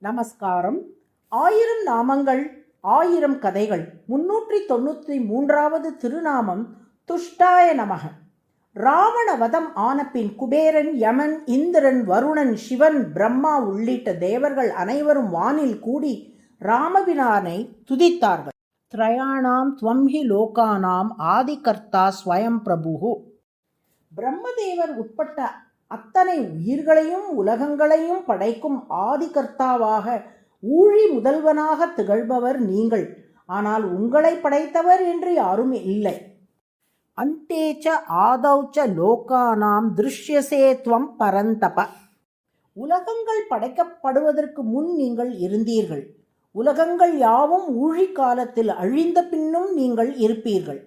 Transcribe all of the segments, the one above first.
நமஸ்காரம். 1000 நாமங்கள் 1000 கதைகள் 393வது திருநாமம் துஷ்டாய நமக. ராவண வதம் ஆனபின் குபேரன், யமன், இந்திரன், வருணன், சிவன், பிரம்மா உள்ளிட்ட தேவர்கள் அனைவரும் வானில் கூடி ராமபிரானை துதித்தார்கள். த்ரயாணாம் துவம்ஹி லோகானாம் ஆதிகர்த்தா ஸ்வயம் பிரபு. பிரம்மதேவர் உட்பட்ட அத்தனை உயிர்களையும் உலகங்களையும் படைக்கும் ஆதிகர்த்தாவாக ஊழி முதல்வனாக திகழ்பவர் நீங்கள். ஆனால் உங்களை படைத்தவர் என்று யாரும் இல்லை. அந்தேச்ச ஆதௌச்ச லோகானாம் திருஷ்யசே த்வம் பரந்தப. உலகங்கள் படைக்கப்படுவதற்கு முன் நீங்கள் இருந்தீர்கள். உலகங்கள் யாவும் ஊழி காலத்தில் அழிந்த பின்னும் நீங்கள் இருப்பீர்கள்.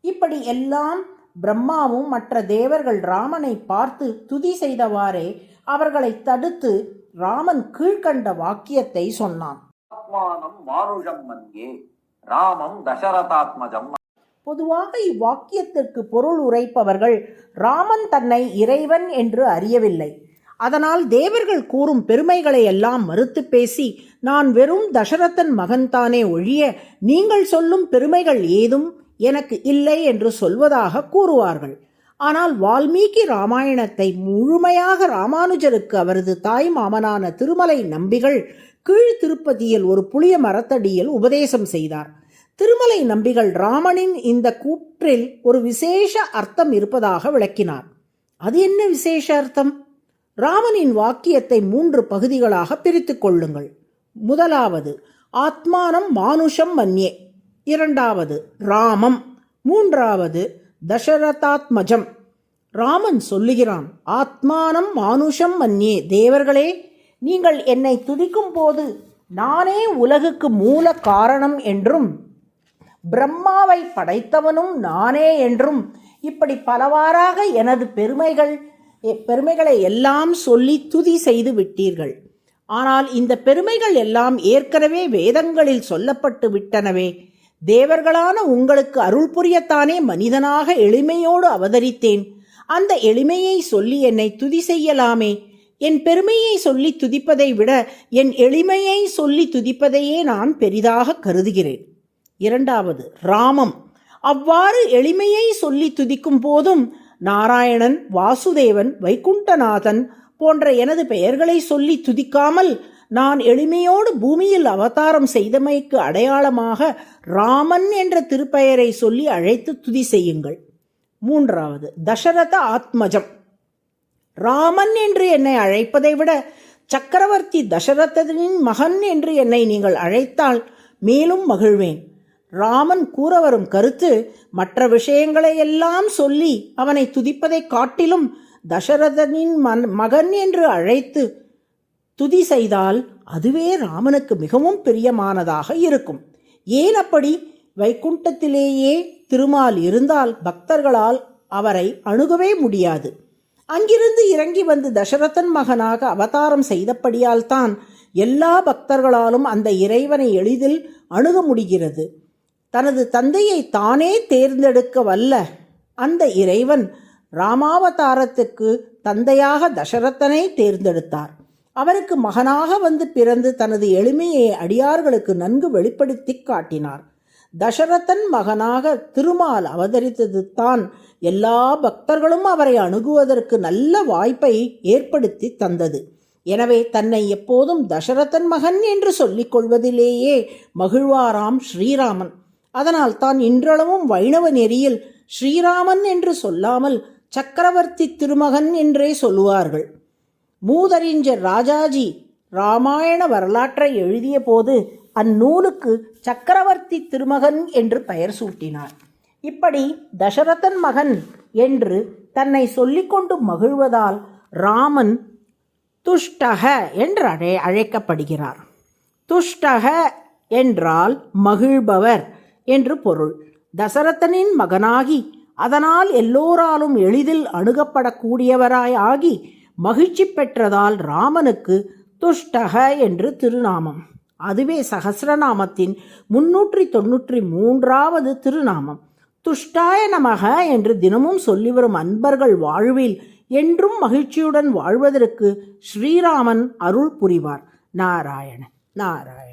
இப்படி எல்லாம் பிரம்மாவும் மற்ற தேவர்கள் ராமனை பார்த்து துதி செய்தவாறே அவர்களை தடுத்து ராமன் கீழ்கண்ட வாக்கியத்தை சொன்னான். ராமம் தசரதாத்மஜம். பொதுவாக இவ்வாக்கியத்திற்கு பொருள் உரைப்பவர்கள் ராமன் தன்னை இறைவன் என்று அறியவில்லை. அதனால் தேவர்கள் கூறும் பெருமைகளை எல்லாம் மறுத்து பேசி, நான் வெறும் தசரதன் மகன்தானே ஒழிய நீங்கள் சொல்லும் பெருமைகள் ஏதும் எனக்கு இல்லை என்று சொல்வதாக கூறுவார்கள். ஆனால் வால்மீகி ராமாயணத்தை முழுமையாக ராமானுஜருக்கு அவரது தாய் மாமனான திருமலை நம்பிகள் கீழ் திருப்பதியில் ஒரு புளிய மரத்தடியில் உபதேசம் செய்தார். திருமலை நம்பிகள் ராமனின் இந்த கூற்றில் ஒரு விசேஷ அர்த்தம் இருப்பதாக விளக்கினார். அது என்ன விசேஷ அர்த்தம்? ராமனின் வாக்கியத்தை 3 பகுதிகளாக பிரித்து கொள்ளுங்கள். முதலாவது ஆத்மானம் மானுஷம் மன்யே, இரண்டாவது ராமம், மூன்றாவது தசரதாத்மஜம். ராமன் சொல்லுகிறான், ஆத்மானம் மானுஷம் மன்யே. தேவர்களே, நீங்கள் என்னை துதிக்கும் போது நானே உலகுக்கு மூல காரணம் என்றும் பிரம்மாவை படைத்தவனும் நானே என்றும் இப்படி பலவாறாக எனது பெருமைகளை எல்லாம் சொல்லி துதி செய்து விட்டீர்கள். ஆனால் இந்த பெருமைகள் எல்லாம் ஏற்கனவே வேதங்களில் சொல்லப்பட்டு விட்டனவே. தேவர்களான உங்களுக்கு அருள் புரியத்தானே மனிதனாக எளிமையோடு அவதரித்தேன். அந்த எளிமையை சொல்லி என்னை துதி செய்யலாமே. என் பெருமையை சொல்லி துதிப்பதை விட என் எளிமையை சொல்லி துதிப்பதையே நான் பெரிதாக கருதுகிறேன். இரண்டாவது ராமம். அவ்வாறு எளிமையை சொல்லி துதிக்கும் போதும் நாராயணன், வாசுதேவன், வைகுண்டநாதன் போன்ற எனது பெயர்களை சொல்லி துதிக்காமல் நான் எளிமையோடு பூமியில் அவதாரம் செய்தமைக்கு அடையாளமாக ராமன் என்ற திருப்பெயரை சொல்லி அழைத்து துதி செய்யுங்கள். மூன்றாவது தசரத ஆத்மஜம். ராமன் என்று என்னை அழைப்பதை விட சக்கரவர்த்தி தசரதனின் மகன் என்று என்னை நீங்கள் அழைத்தால் மேலும் மகிழ்வேன். ராமன் கூற வரும் கருத்து, மற்ற விஷயங்களை எல்லாம் சொல்லி அவனை துதிப்பதை காட்டிலும் தசரதனின் மகன் என்று அழைத்து துதி செய்தால் அதுவே ராமனுக்கு மிகவும் பிரியமானதாக இருக்கும். ஏன் அப்படி? வைகுண்டத்திலேயே திருமால் இருந்தால் பக்தர்களால் அவரை அணுகவே முடியாது. அங்கிருந்து இறங்கி வந்து தசரதன் மகனாக அவதாரம் செய்தபடியால் தான் எல்லா பக்தர்களாலும் அந்த இறைவனை எளிதில் அணுக முடிகிறது. தனது தந்தையை தானே தேர்ந்தெடுக்க வல்ல அந்த இறைவன் ராமாவதாரத்துக்கு தந்தையாக தசரதனை தேர்ந்தெடுத்தார். அவருக்கு மகனாக வந்து பிறந்து தனது எளிமையை அடியார்களுக்கு நன்கு வெளிப்படுத்தி காட்டினார். தசரதன் மகனாக திருமால் அவதரித்தது தான் எல்லா பக்தர்களும் அவரை அணுகுவதற்கு நல்ல வாய்ப்பை ஏற்படுத்தி தந்தது. எனவே தன்னை எப்போதும் தசரதன் மகன் என்று சொல்லிக் கொள்வதிலேயே மகிழ்வாராம் ஸ்ரீராமன். அதனால் தான் இன்றளவும் வைணவ நெறியில் ஸ்ரீராமன் என்று சொல்லாமல் சக்கரவர்த்தி திருமகன் என்றே சொல்லுவார்கள். மூதறிஞர் ராஜாஜி ராமாயண வரலாற்றை எழுதிய போது அந்நூலுக்கு சக்கரவர்த்தி திருமகன் என்று பெயர் சூட்டினார். இப்படி தசரதன் மகன் என்று தன்னை சொல்லிக்கொண்டு மகிழ்வதால் ராமன் துஷ்டக என்று அழைக்கப்படுகிறார். துஷ்டக என்றால் மகிழ்பவர் என்று பொருள். தசரதனின் மகனாகி அதனால் எல்லோராலும் எளிதில் அணுகப்படக்கூடியவராய் மகிழ்ச்சி பெற்றதால் ராமனுக்கு துஷ்டக என்று திருநாமம். அதுவே சகசிரநாமத்தின் 393வது திருநாமம். துஷ்டாய நமக என்று தினமும் சொல்லி வரும் அன்பர்கள் வாழ்வில் என்றும் மகிழ்ச்சியுடன் வாழ்வதற்கு ஸ்ரீராமன் அருள் புரிவார். நாராயணன் நாராயணன்.